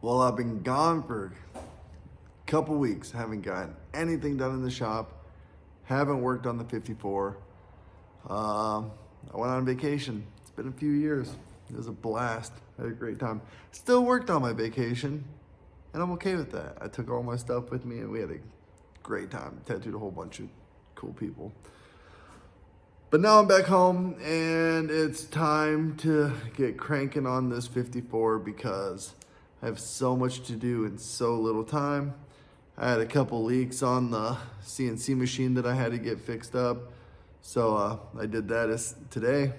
Well, I've been gone for a couple weeks. Haven't gotten anything done in the shop. Haven't worked on the 54. I went on vacation. It's been a few years. It was a blast. I had a great time. Still worked on my vacation, and I'm okay with that. I took all my stuff with me, and we had a great time. Tattooed a whole bunch of cool people. But now I'm back home, and it's time to get cranking on this 54 because I have so much to do in so little time. I had a couple leaks on the CNC machine that I had to get fixed up. So I did that today.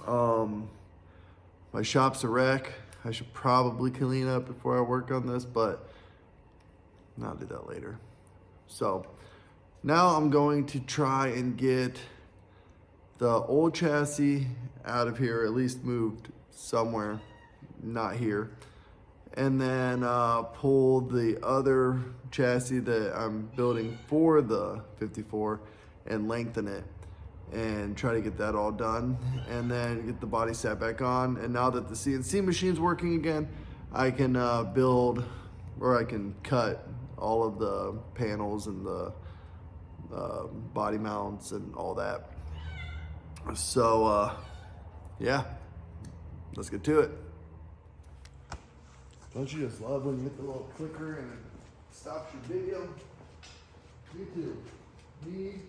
My shop's a wreck. I should probably clean up before I work on this, but I'll do that later. So now I'm going to try and get the old chassis out of here, at least moved somewhere, not here. And then pull the other chassis that I'm building for the 54 and lengthen it and try to get that all done, and then get the body set back on. And now that the CNC machine's working again, I can build, or I can cut all of the panels and the body mounts and all that. So yeah, let's get to it. Don't you just love when you hit the little clicker and it stops your video? Me too. Me too.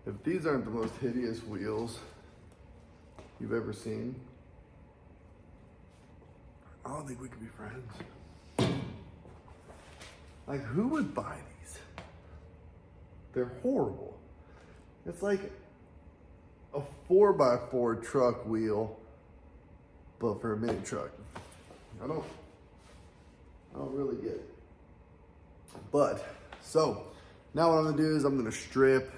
If these aren't the most hideous wheels you've ever seen, I don't think we could be friends. Like, who would buy these? They're horrible. It's like a 4x4 truck wheel, but for a mini truck. I don't really get it. But, so, now what I'm gonna do is I'm gonna strip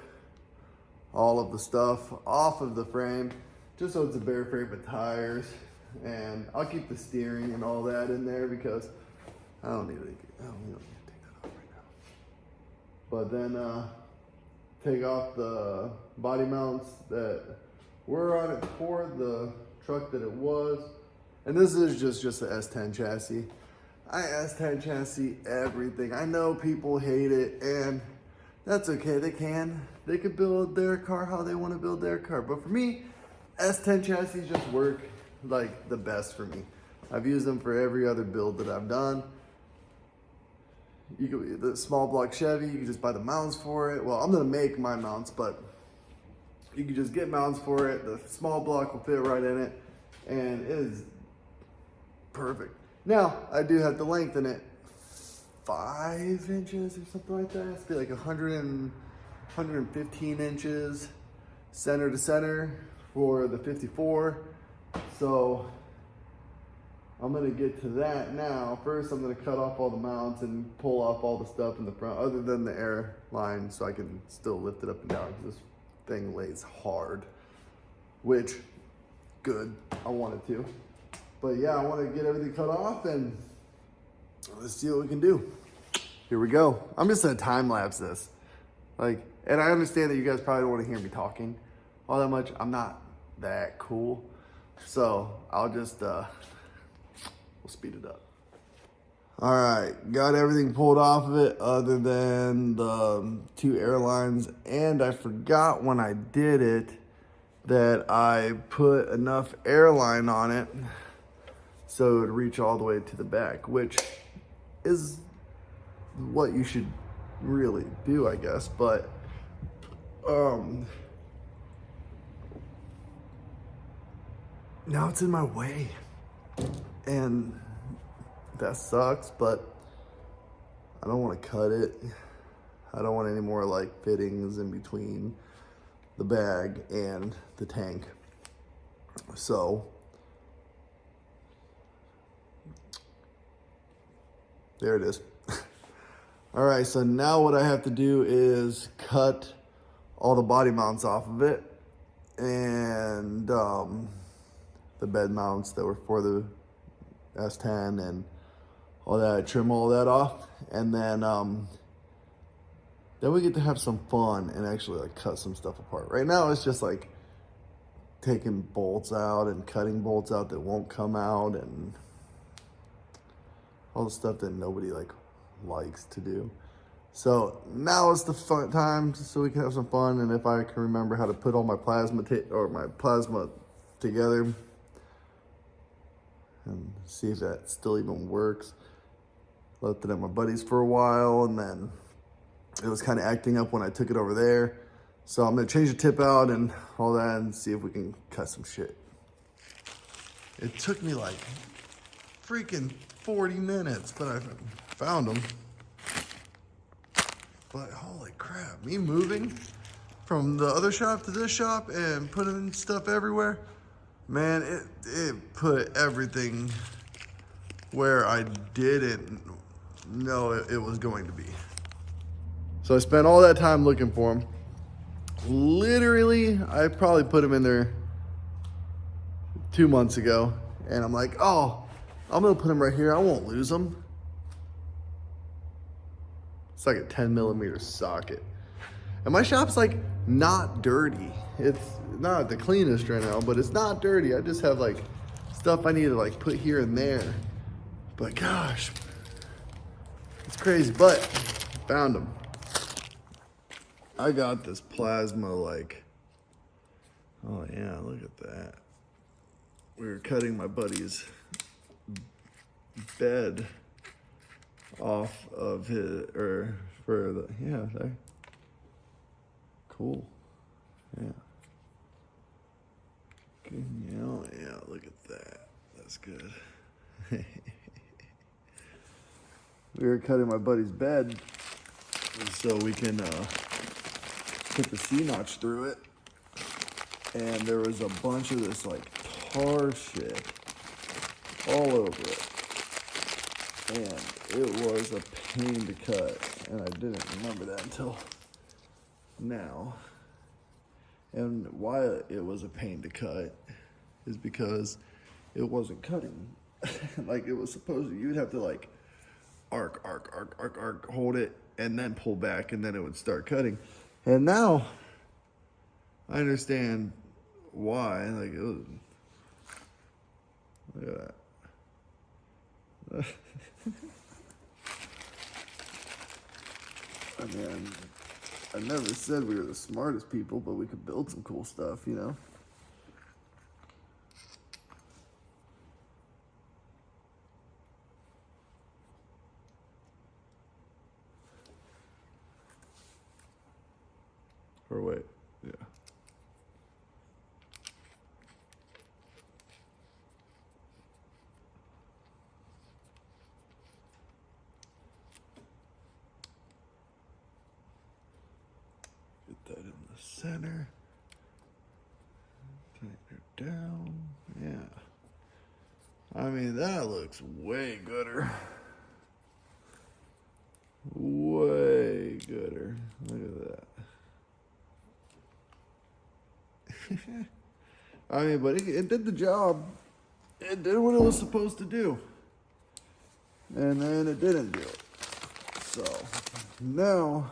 all of the stuff off of the frame, just so it's a bare frame with tires. And I'll keep the steering and all that in there because we don't need to take that off right now. But then take off the body mounts that were on it for the truck that it was. And this is just the S10 chassis. I S10 chassis everything. I know people hate it, and that's okay. They could build their car how they want to build their car. But for me, S10 chassis just work like the best for me. I've used them for every other build that I've done. You could, the small block Chevy, you can just buy the mounts for it. Well, I'm gonna make my mounts, but you can just get mounts for it. The small block will fit right in it, and it is perfect. Now, I do have to lengthen it 5 inches or something like that. It's be like 115 inches center to center for the 54. So I'm gonna get to that now. First, I'm gonna cut off all the mounts and pull off all the stuff in the front, other than the air line, so I can still lift it up and down, because this thing lays hard, which, good, I wanted to. But yeah, I wanna get everything cut off, and let's see what we can do. Here we go. I'm just gonna time lapse this. Like, and I understand that you guys probably don't wanna hear me talking all that much. I'm not that cool. So I'll just, we'll speed it up. All right, got everything pulled off of it other than the 2 airlines. And I forgot when I did it that I put enough airline on it so it would reach all the way to the back, which is what you should really do, I guess. But now it's in my way, and that sucks, but I don't want to cut it. I don't want any more like fittings in between the bag and the tank. So there it is. All right, so now what I have to do is cut all the body mounts off of it, and the bed mounts that were for the S10 and all that, trim all that off, and then we get to have some fun and actually like cut some stuff apart. Right now it's just like taking bolts out and cutting bolts out that won't come out and all the stuff that nobody like likes to do. So now is the fun time so we can have some fun, and if I can remember how to put all my plasma together and see if that still even works. Left it at my buddy's for a while, and then it was kind of acting up when I took it over there. So I'm gonna change the tip out and all that and see if we can cut some shit. It took me like freaking 40 minutes, but I found them. But holy crap, me moving from the other shop to this shop and putting stuff everywhere, man, it put everything where I didn't know it was going to be. So I spent all that time looking for them. Literally, I probably put them in there 2 months ago, and I'm like, oh, I'm gonna put them right here. I won't lose them. It's like a 10mm socket. And my shop's like not dirty. It's not the cleanest right now, but it's not dirty. I just have like stuff I need to like put here and there. But gosh, it's crazy, but found them. I got this plasma like, oh yeah, look at that. We were cutting my buddy's bed off of his, or for the, yeah, there. Cool, yeah. Okay, yeah, look at that. That's good. We were cutting my buddy's bed so we can put the C-notch through it, and there was a bunch of this like tar shit all over it, and it was a pain to cut, and I didn't remember that until now. And why it was a pain to cut is because it wasn't cutting. Like it was supposed to, you'd have to like arc, hold it, and then pull back, and then it would start cutting. And now I understand why. Like it was, look at that. I mean, I never said we were the smartest people, but we could build some cool stuff, you know? Or wait, yeah. Get that in the center. Tighten it down, yeah. I mean, that looks way gooder. Way gooder. Look at that. I mean, but it did the job. It did what it was supposed to do. And then it didn't do it. So now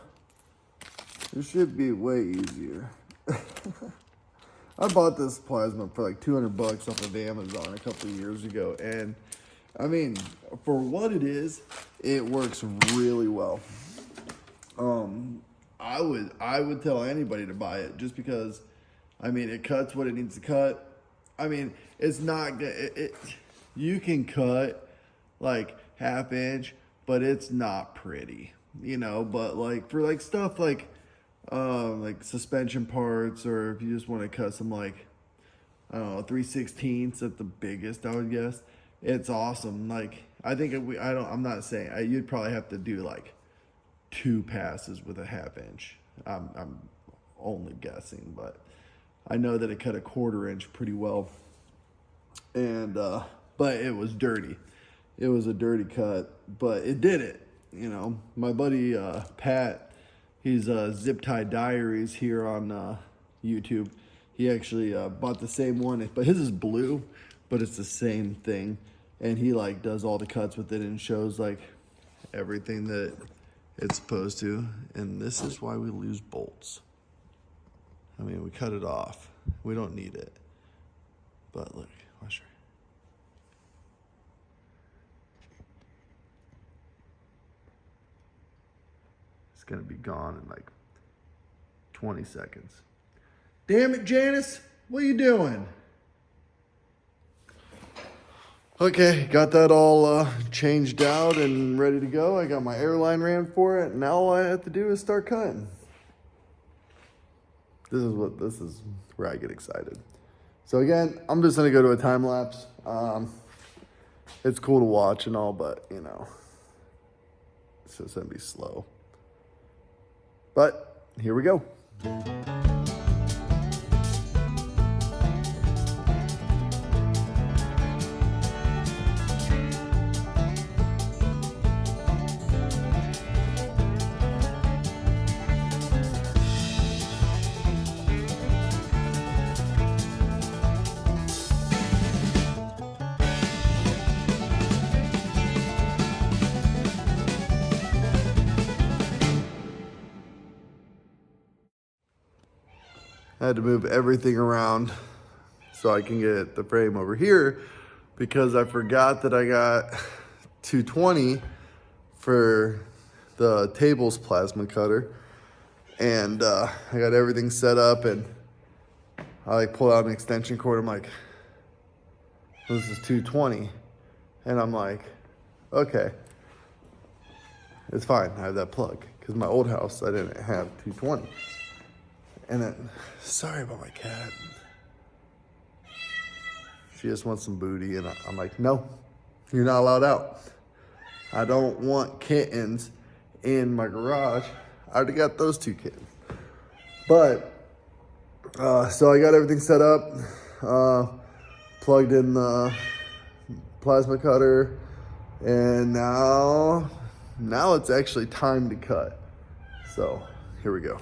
it should be way easier. I bought this plasma for like $200 off of Amazon a couple of years ago, and I mean, for what it is, it works really well. I would tell anybody to buy it just because, I mean, it cuts what it needs to cut. I mean, it's not good. you can cut like half inch, but it's not pretty, you know. But like for like stuff like suspension parts, or if you just want to cut some like, I don't know, 3/16 at the biggest, I would guess. It's awesome. Like I think I'm not saying you'd probably have to do like 2 passes with a half inch. I'm only guessing, but I know that it cut a 1/4 inch pretty well. And but it was dirty. It was a dirty cut, but it did it. You know, my buddy Pat, he's Zip Tie Diaries here on YouTube. He actually bought the same one, but his is blue, but it's the same thing. And he like does all the cuts with it and shows like everything that it's supposed to. And this is why we lose bolts. I mean, we cut it off. We don't need it. But look, watch her. It's gonna be gone in like 20 seconds. Damn it, Janice, what are you doing? Okay, got that all changed out and ready to go. I got my airline ran for it. Now all I have to do is start cutting. This is where I get excited. So again, I'm just gonna go to a time lapse. It's cool to watch and all, but you know, it's just gonna be slow. But here we go. I had to move everything around so I can get the frame over here because I forgot that I got 220 for the table's plasma cutter. And I got everything set up and I like pull out an extension cord. I'm like, this is 220. And I'm like, okay, it's fine. I have that plug because my old house, I didn't have 220. And then, sorry about my cat. She just wants some booty, and I'm like, no, you're not allowed out. I don't want kittens in my garage. I already got those 2 kittens. But, so I got everything set up, plugged in the plasma cutter, and now it's actually time to cut. So, here we go.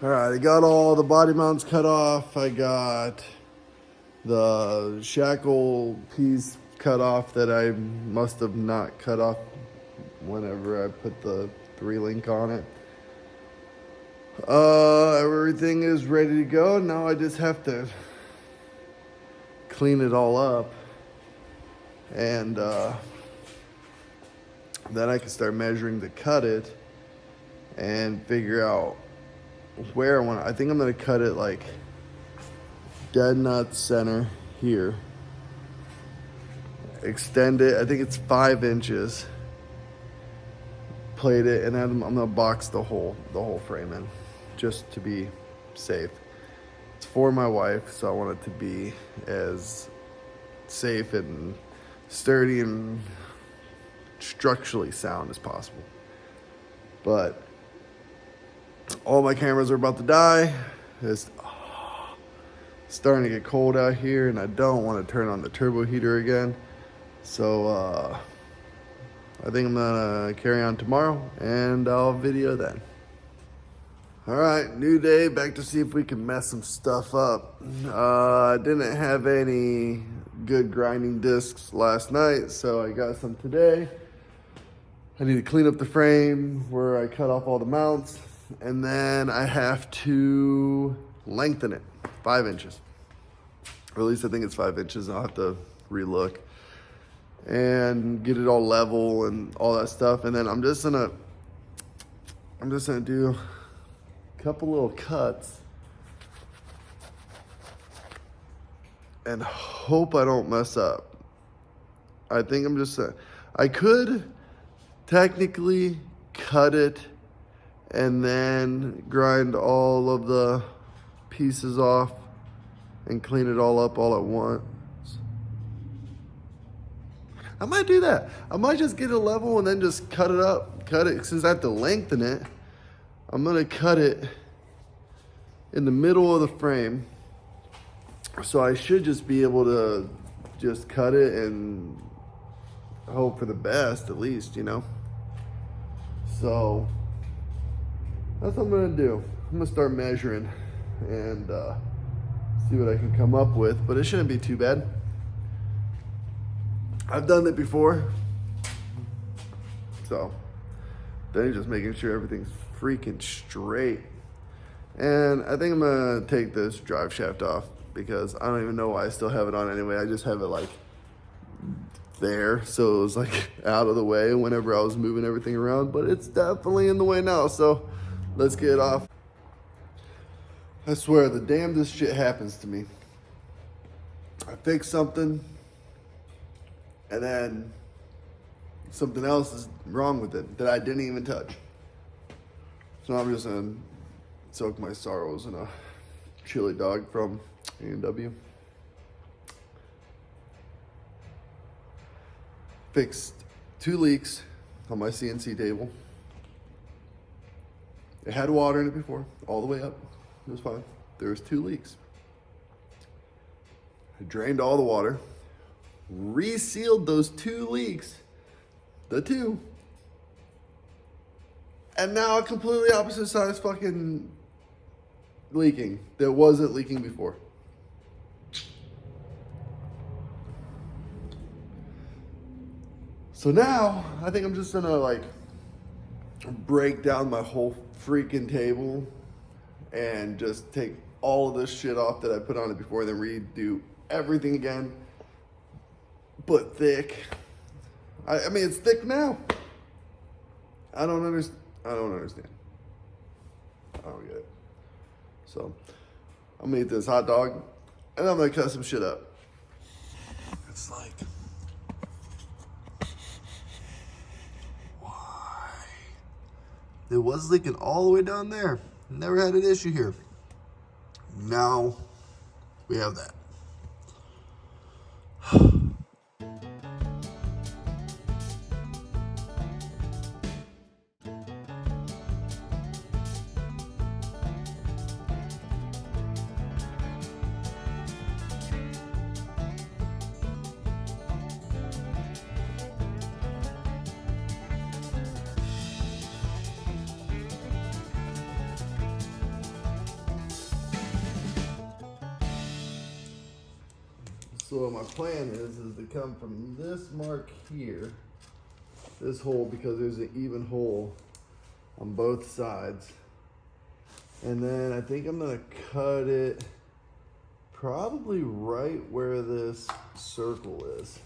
All right, I got all the body mounts cut off. I got the shackle piece cut off that I must have not cut off whenever I put the 3-link on it. Everything is ready to go. Now I just have to clean it all up. And then I can start measuring to cut it and figure out where I want it. I think I'm gonna cut it like dead nut center here. Extend it, I think it's 5 inches. Plate it, and then I'm gonna box the whole frame in, just to be safe. It's for my wife, so I want it to be as safe and sturdy and structurally sound as possible. But all my cameras are about to die. It's starting to get cold out here, and I don't want to turn on the turbo heater again. So I think I'm gonna carry on tomorrow, and I'll video then. All right, new day, back to see if we can mess some stuff up. I didn't have any good grinding discs last night, so I got some today. I need to clean up the frame where I cut off all the mounts, and then I have to lengthen it 5 inches. Or at least I think it's 5 inches. I'll have to relook and get it all level and all that stuff. And then I'm just gonna do a couple little cuts and hope I don't mess up. I think I could technically cut it and then grind all of the pieces off and clean it all up all at once. I might do that. I might just get it level and then just cut it up. Cut it, since I have to lengthen it, I'm gonna cut it in the middle of the frame. So I should just be able to just cut it and hope for the best, at least, you know? So that's what I'm gonna do. I'm gonna start measuring and see what I can come up with, but it shouldn't be too bad. I've done it before. So then just making sure everything's freaking straight. And I think I'm gonna take this drive shaft off because I don't even know why I still have it on anyway. I just have it like there, so it was like out of the way whenever I was moving everything around, but it's definitely in the way now, so let's get it off. I swear, the damnedest shit happens to me. I fix something, and then something else is wrong with it that I didn't even touch. So I'm just gonna soak my sorrows in a chili dog from A&W. Fixed 2 leaks on my CNC table. It had water in it before, all the way up. It was fine. There was 2 leaks. I drained all the water, resealed those 2 leaks, the 2, and now a completely opposite size fucking leaking that wasn't leaking before. So now I think I'm just gonna like break down my whole freaking table and just take all of this shit off that I put on it before, and then redo everything again, but thick. I mean, it's thick now. I don't understand. I don't get it. So I'm gonna eat this hot dog, and I'm gonna cut some shit up. It's like, why? It was leaking all the way down there. Never had an issue here. Now we have that. So my plan is to come from this mark here, this hole, because there's an even hole on both sides. And then I think I'm gonna cut it probably right where this circle is.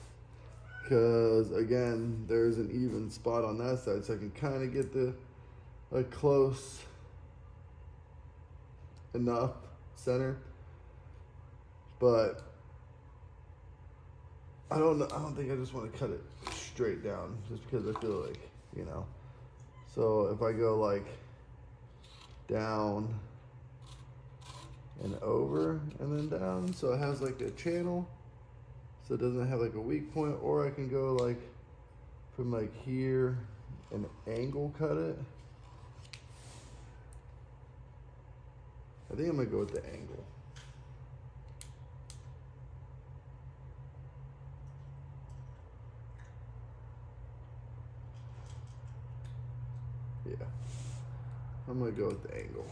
Because again, there's an even spot on that side, so I can kind of get a close enough center. But I don't think I just want to cut it straight down, just because I feel like, you know. So if I go like down and over and then down, so it has like a channel. so it doesn't have like a weak point, or I can go like from like here and angle cut it. I think I'm gonna go with the angle. Yeah, I'm gonna go with the angle.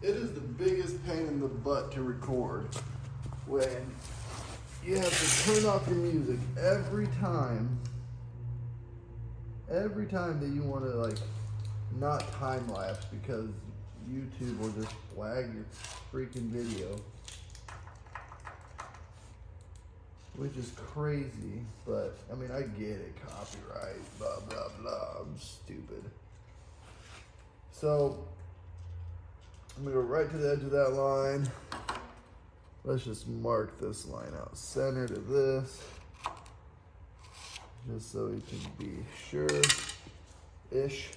It is the biggest pain in the butt to record when you have to turn off your music every time that you want to like not time lapse, because YouTube will just flag your freaking video, which is crazy. But I mean, I get it, copyright, blah blah blah. I'm stupid. So I'm gonna go right to the edge of that line. Let's just mark this line out center to this, just so we can be sure-ish.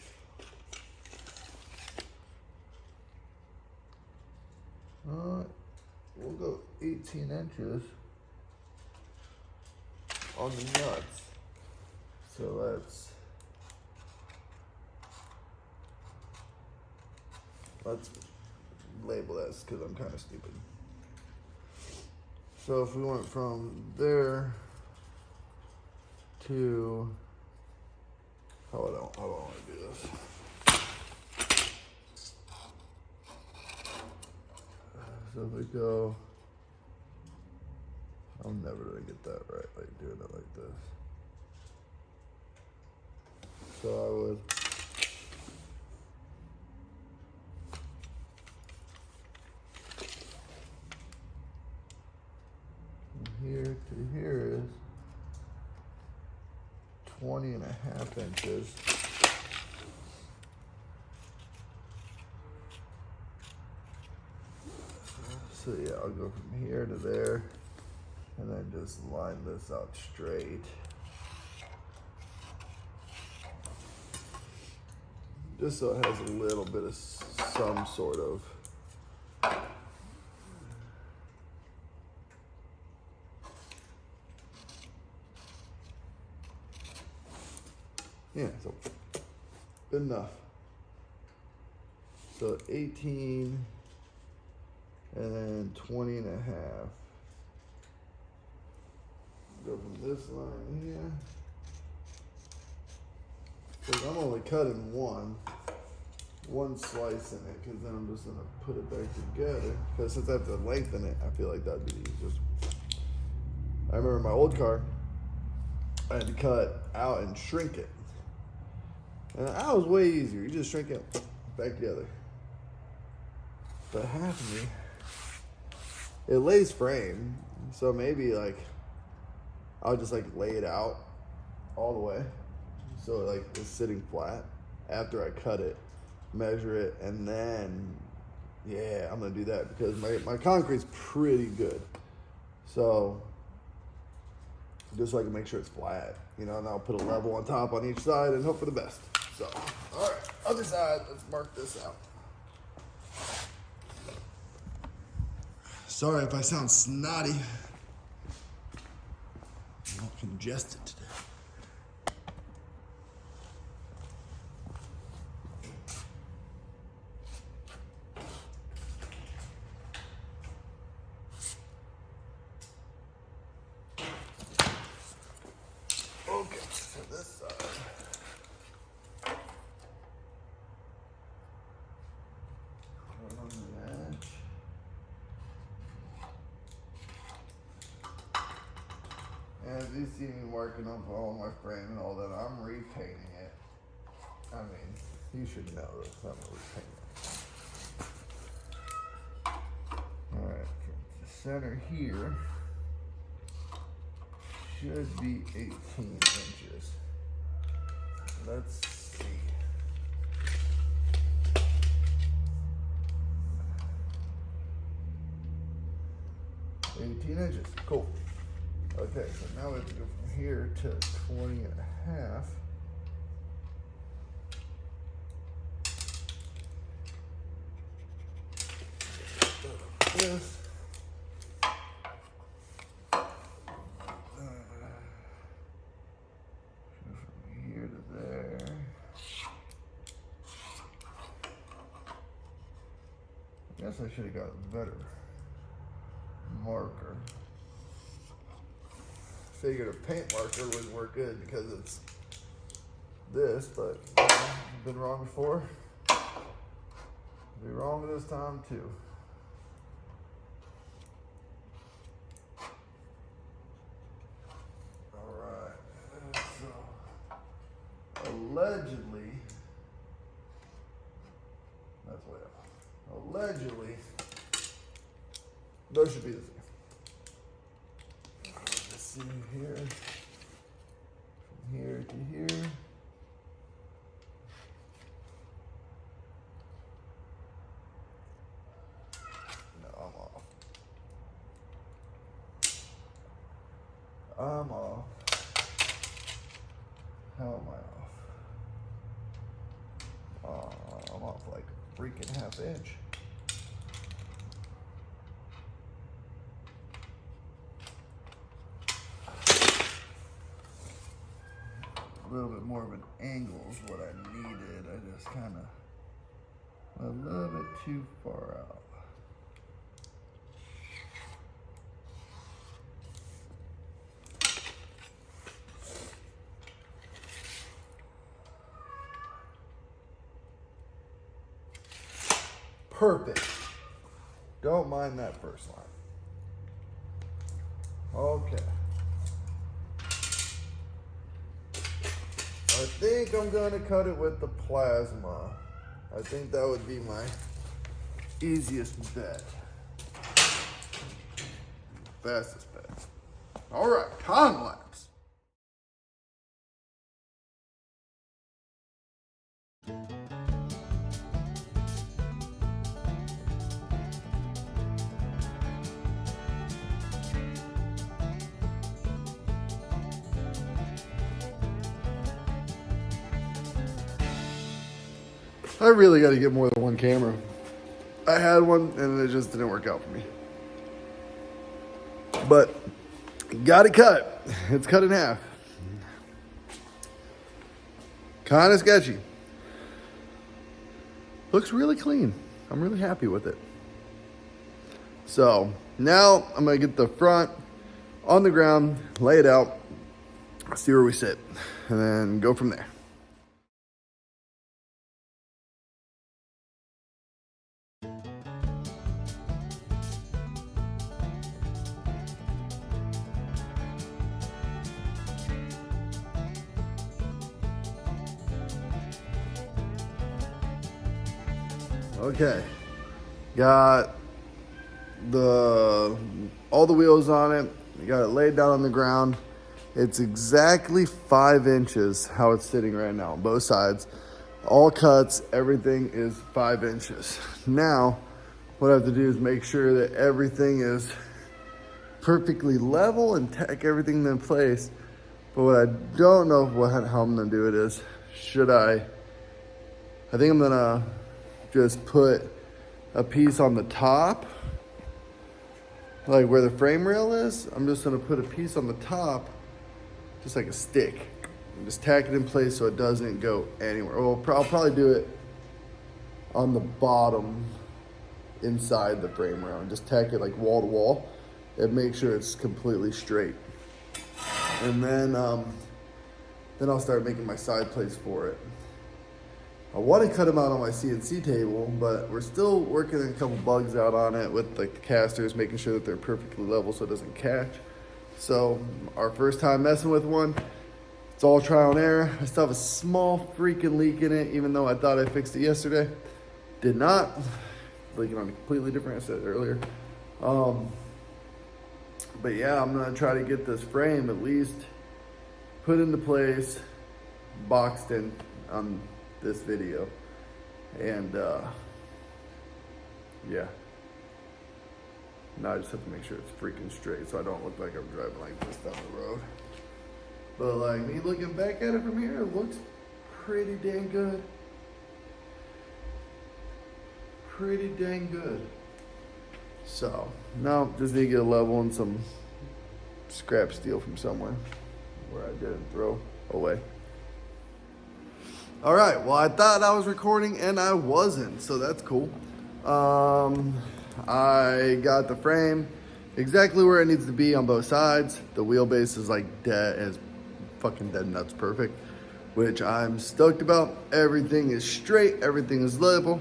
We'll go 18 inches on the nuts. So let's label this, because I'm kind of stupid. So if we went from there to, how do I want to do this? So if we go, I'm never gonna get that right, like doing it like this. So I would, from here to here is 20.5 inches. So yeah, I'll go from here to there, and then just line this out straight. Just so it has a little bit of some sort of yeah, so good enough. So 18 and then 20.5. Go from this line here. Because I'm only cutting one slice in it, because then I'm just gonna put it back together. Because since I have to lengthen it, I feel like that'd be the easiest. I remember my old car, I had to cut out and shrink it. And that was way easier. You just shrink it back together. But half of me, it lays frame, so maybe like I'll just like lay it out all the way, so like it's sitting flat after I cut it, measure it, and then yeah, I'm gonna do that, because my concrete's pretty good. So just so I can make sure it's flat, you know, and I'll put a level on top on each side and hope for the best. So, all right, other side, let's mark this out. Sorry if I sound snotty. I'm not congested today. Okay, so this side. Right on the edge. And as you see me working on all my frame and all that, I'm repainting it. I mean, you should know this. I'm repainting it. Alright, from the center here should be 18 inches. Let's see. $18 cool. Okay, so now we have to go from here to 20.5. this. From here to there. I guess I should have got a better marker. Figured a paint marker would work good because it's this, but I've been wrong before. I'll be wrong this time too. Alright, so allegedly, that's way up. Allegedly, those should be the same. Let's see here, from here to here. I'm off. How am I off? I'm off like a freaking half inch. A little bit more of an angle is what I needed. I just kind of a little bit too far out. Perfect. Don't mind that first line. Okay. I think I'm gonna cut it with the plasma. I think that would be my easiest bet. Fastest bet. All right, time lapse. I really got to get more than one camera. I had one and it just didn't work out for me. But got it cut. It's cut in half. Kind of sketchy. Looks really clean. I'm really happy with it. So now I'm going to get the front on the ground, lay it out, see where we sit, and then go from there. Okay, got all the wheels on it, got it laid down on the ground. It's exactly 5 inches how it's sitting right now on both sides. All cuts, everything is 5 inches. Now, what I have to do is make sure that everything is perfectly level and tack everything in place. But what I don't know how I'm gonna do it is, I think I'm gonna just put a piece on the top, like where the frame rail is. I'm just gonna put a piece on the top, just like a stick, and just tack it in place so it doesn't go anywhere. Well, I'll probably do it on the bottom inside the frame rail and just tack it like wall to wall and make sure it's completely straight. And then I'll start making my side plates for it. I want to cut them out on my CNC table, but we're still working a couple bugs out on it with like the casters, making sure that they're perfectly level so it doesn't catch. So our first time messing with one, it's all trial and error. I still have a small freaking leak in it, even though I thought I fixed it yesterday. Did not. Leaking on a completely different, I said earlier. But yeah, I'm gonna try to get this frame at least put into place, boxed in on this video. And yeah. Now I just have to make sure it's freaking straight so I don't look like I'm driving like this down the road. But like me looking back at it from here, it looks pretty dang good. Pretty dang good. So, no, just need to get a level and some scrap steel from somewhere where I didn't throw away. All right, well, I thought I was recording and I wasn't, so that's cool. I got the frame exactly where it needs to be on both sides. The wheelbase is like fucking dead nuts perfect, which I'm stoked about. Everything is straight, everything is level.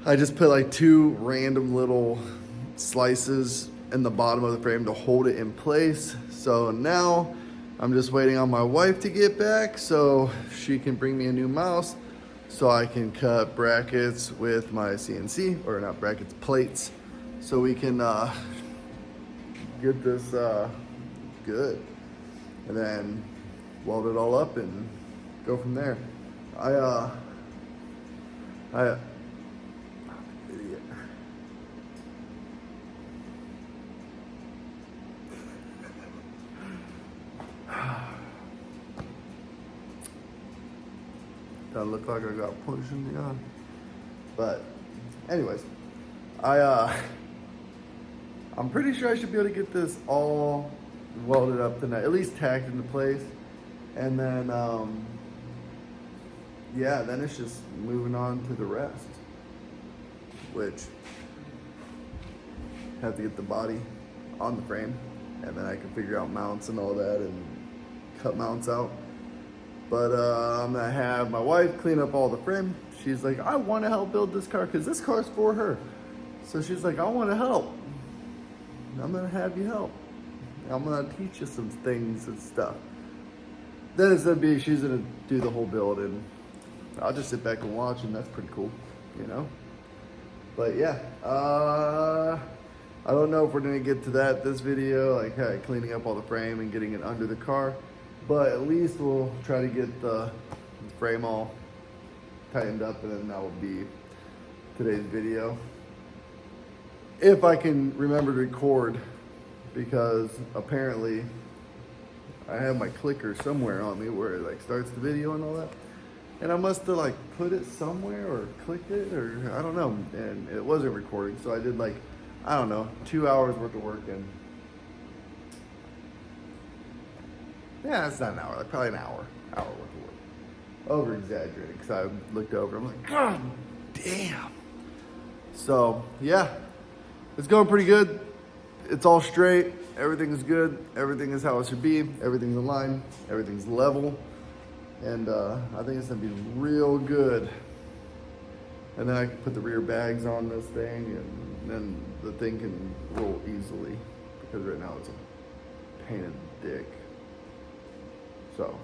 I just put like 2 random little slices in the bottom of the frame to hold it in place. So now I'm just waiting on my wife to get back so she can bring me a new mouse so I can cut brackets with my CNC, or not brackets, plates, so we can get this good, and then weld it all up and go from there. Idiot. That looked like I got punched in the eye. But anyways, I'm pretty sure I should be able to get this all welded up tonight, at least tacked into place. And then, yeah, then it's just moving on to the rest, which have to get the body on the frame, and then I can figure out mounts and all that and cut mounts out. But I'm gonna have my wife clean up all the frame. She's like, I want to help build this car because this car's for her. So she's like, I want to help. I'm gonna have you help. I'm gonna teach you some things and stuff. Then it's gonna be, she's gonna do the whole build, and I'll just sit back and watch, and that's pretty cool, you know? But yeah, I don't know if we're gonna get to this video, like cleaning up all the frame and getting it under the car, but at least we'll try to get the frame all tightened up, and then that will be today's video. If I can remember to record, because apparently I have my clicker somewhere on me where it like starts the video and all that. And I must have like put it somewhere or clicked it, or I don't know. And it wasn't recording. So I did like, I don't know, 2 hours worth of work. And yeah, it's not an hour, like probably an hour worth of work. Over exaggerating, because I looked over, I'm like, God damn. So yeah, it's going pretty good. It's all straight. Everything is good. Everything is how it should be. Everything's in line. Everything's level. And I think it's gonna be real good. And then I can put the rear bags on this thing, and then the thing can roll easily, because right now it's a pain in the dick. So,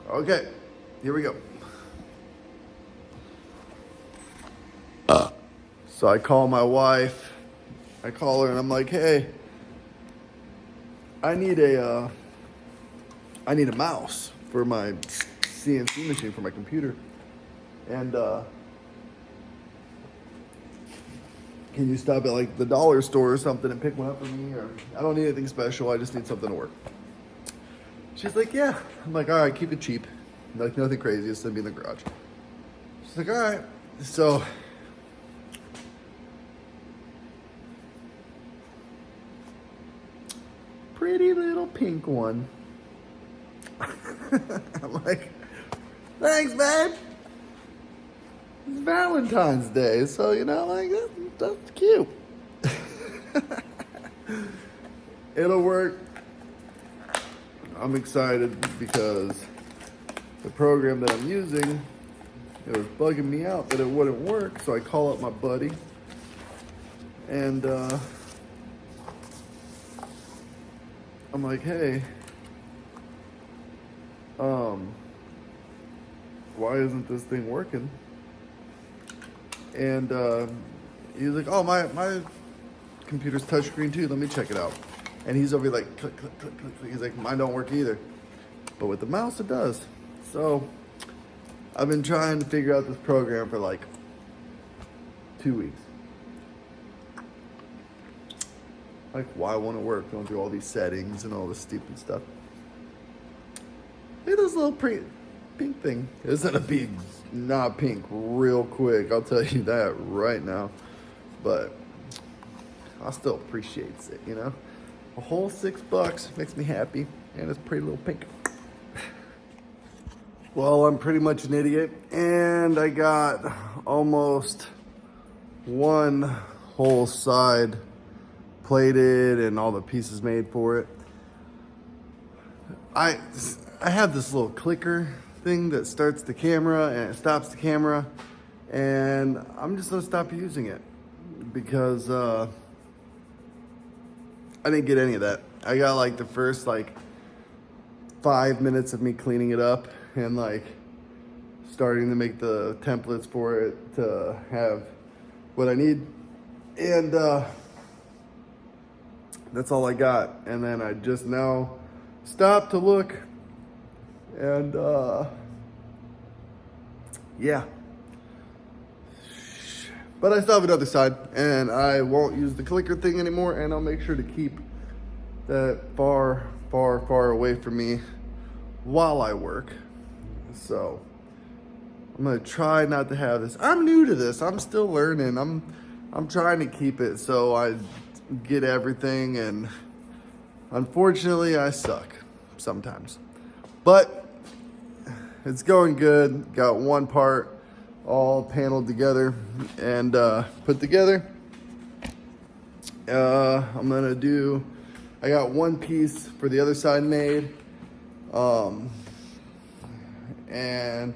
okay, here we go. So I call my wife. I call her and I'm like, hey, I need a mouse for my CNC machine for my computer. And can you stop at like the dollar store or something and pick one up for me? Or I don't need anything special, I just need something to work. She's like, yeah. I'm like, all right, keep it cheap. Like nothing crazy, it's gonna be in the garage. She's like, all right. So pretty little pink one. I'm like, thanks, babe. It's Valentine's Day, so you know, like that's cute. It'll work. I'm excited because the program that I'm using, it was bugging me out that it wouldn't work, so I call up my buddy, and I'm like, hey, why isn't this thing working? And he's like, oh, my computer's touchscreen too, let me check it out. And he's over here like, click, click, click, click, click. He's like, mine don't work either. But with the mouse, it does. So I've been trying to figure out this program for like 2 weeks. Like, why won't it work? Going through all these settings and all this stupid stuff. Look at this little pink thing. It's gonna be not pink real quick. I'll tell you that right now. But I still appreciates it, you know? A whole $6 makes me happy, and it's pretty little pink. Well, I'm pretty much an idiot, and I got almost one whole side plated and all the pieces made for it. I have this little clicker thing that starts the camera and it stops the camera, and I'm just gonna stop using it because I didn't get any of that. I got like the first like 5 minutes of me cleaning it up and like starting to make the templates for it to have what I need, and that's all I got. And then I just now stopped to look, and yeah, but I still have another side, and I won't use the clicker thing anymore, and I'll make sure to keep that far away from me while I work. So I'm gonna try not to have this. I'm new to this. I'm still learning. I'm trying to keep it so I get everything, and unfortunately I suck sometimes. But it's going good. Got one part all paneled together and put together. I'm gonna do, I got one piece for the other side made. And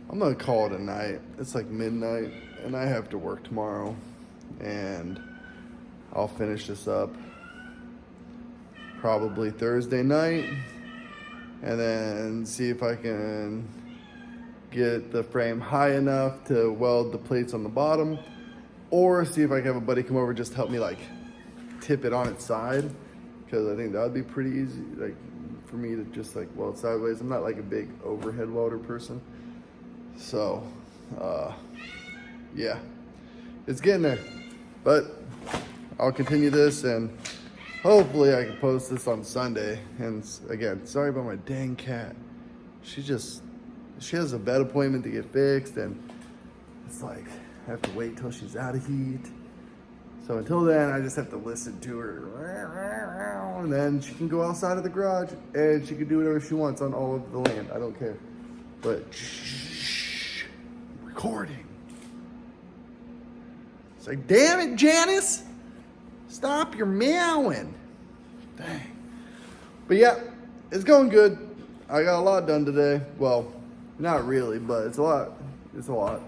I'm gonna call it a night. It's like midnight and I have to work tomorrow, and I'll finish this up probably Thursday night, and then see if I can get the frame high enough to weld the plates on the bottom, or see if I can have a buddy come over just to help me like tip it on its side, because I think that would be pretty easy, like for me to just like weld sideways. I'm not like a big overhead welder person, so yeah, it's getting there. But I'll continue this, and hopefully I can post this on Sunday. And again, sorry about my dang cat. She has a vet appointment to get fixed, and it's like I have to wait till she's out of heat. So until then, I just have to listen to her, and then she can go outside of the garage and she can do whatever she wants on all of the land. I don't care. But shh, recording. It's like, damn it, Janice, stop your meowing. Dang. But yeah, it's going good. I got a lot done today. Well, not really, but it's a lot. It's a lot.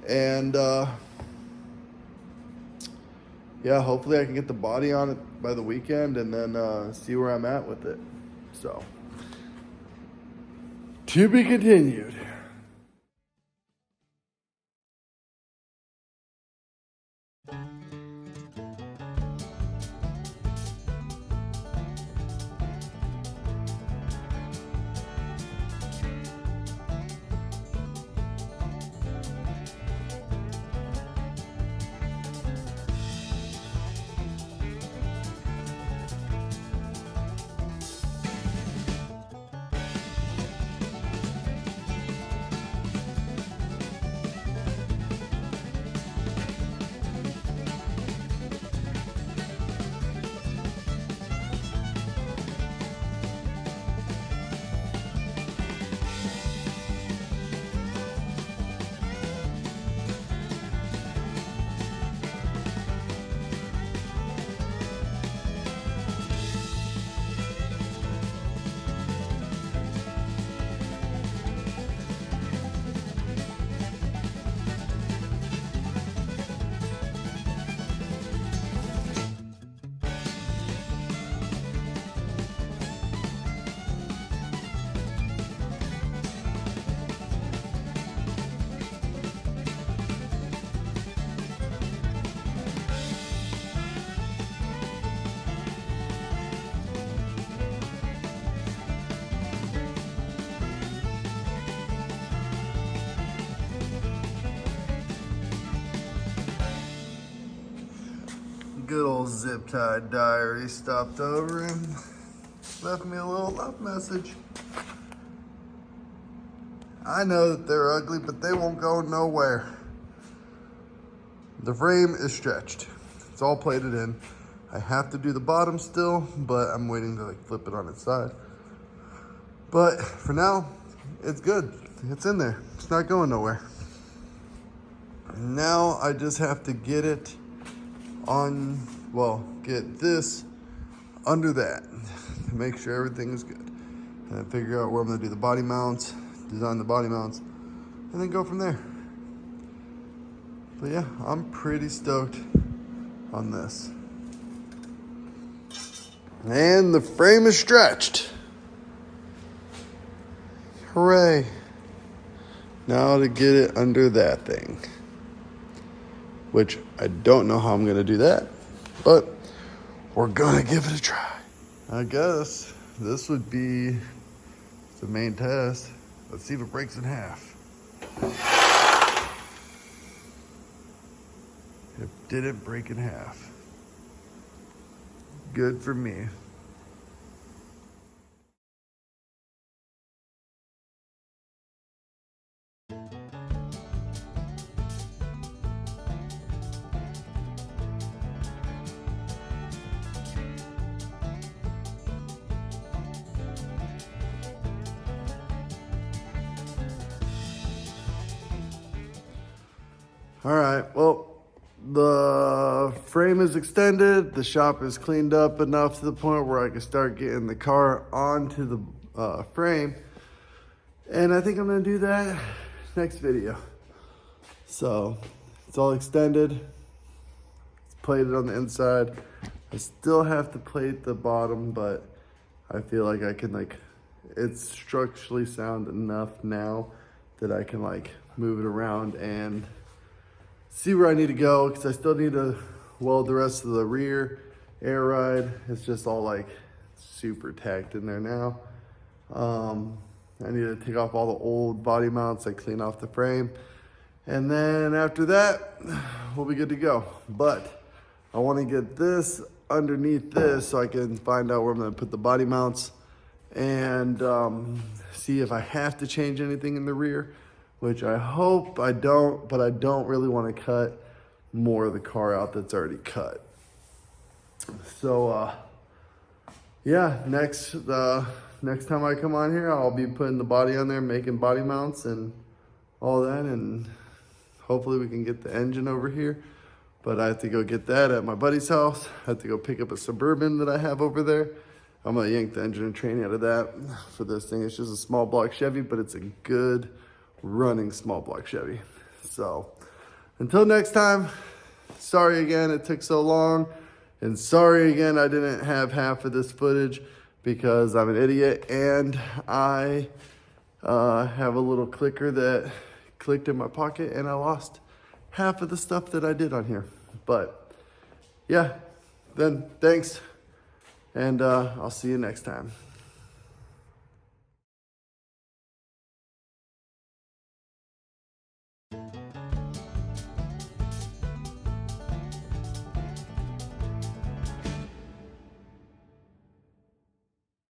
And yeah, hopefully I can get the body on it by the weekend, and then see where I'm at with it. So, to be continued. Good old zip tie diary stopped over and left me a little love message. I know that they're ugly, but they won't go nowhere. The frame is stretched. It's all plated in. I have to do the bottom still, but I'm waiting to like flip it on its side. But for now, it's good. It's in there. It's not going nowhere. Now I just have to get it on, well, get this under that to make sure everything is good. And then figure out where I'm gonna do the body mounts, design the body mounts, and then go from there. But yeah, I'm pretty stoked on this. And the frame is stretched. Hooray. Now to get it under that thing, which I don't know how I'm gonna do that, but we're gonna give it a try. I guess this would be the main test. Let's see if it breaks in half. It didn't break in half. Good for me. All right, well, the frame is extended. The shop is cleaned up enough to the point where I can start getting the car onto the frame. And I think I'm gonna do that next video. So it's all extended. It's plated on the inside. I still have to plate the bottom, but I feel like I can it's structurally sound enough now that I can move it around and see where I need to go, because I still need to weld the rest of the rear air ride. It's just all super tacked in there now. I need to take off all the old body mounts, clean off the frame. And then after that, we'll be good to go. But I want to get this underneath this so I can find out where I'm gonna put the body mounts and see if I have to change anything in the rear, which I hope I don't, but I don't really want to cut more of the car out that's already cut. So yeah, next time I come on here, I'll be putting the body on there, making body mounts and all that, and hopefully we can get the engine over here. But I have to go get that at my buddy's house. I have to go pick up a Suburban that I have over there. I'm gonna yank the engine and train out of that for this thing. It's just a small block Chevy, but it's a good running small block Chevy. So until next time, sorry again it took so long, and sorry again I didn't have half of this footage because I'm an idiot and I have a little clicker that clicked in my pocket and I lost half of the stuff that I did on here. But yeah, then thanks, and I'll see you next time.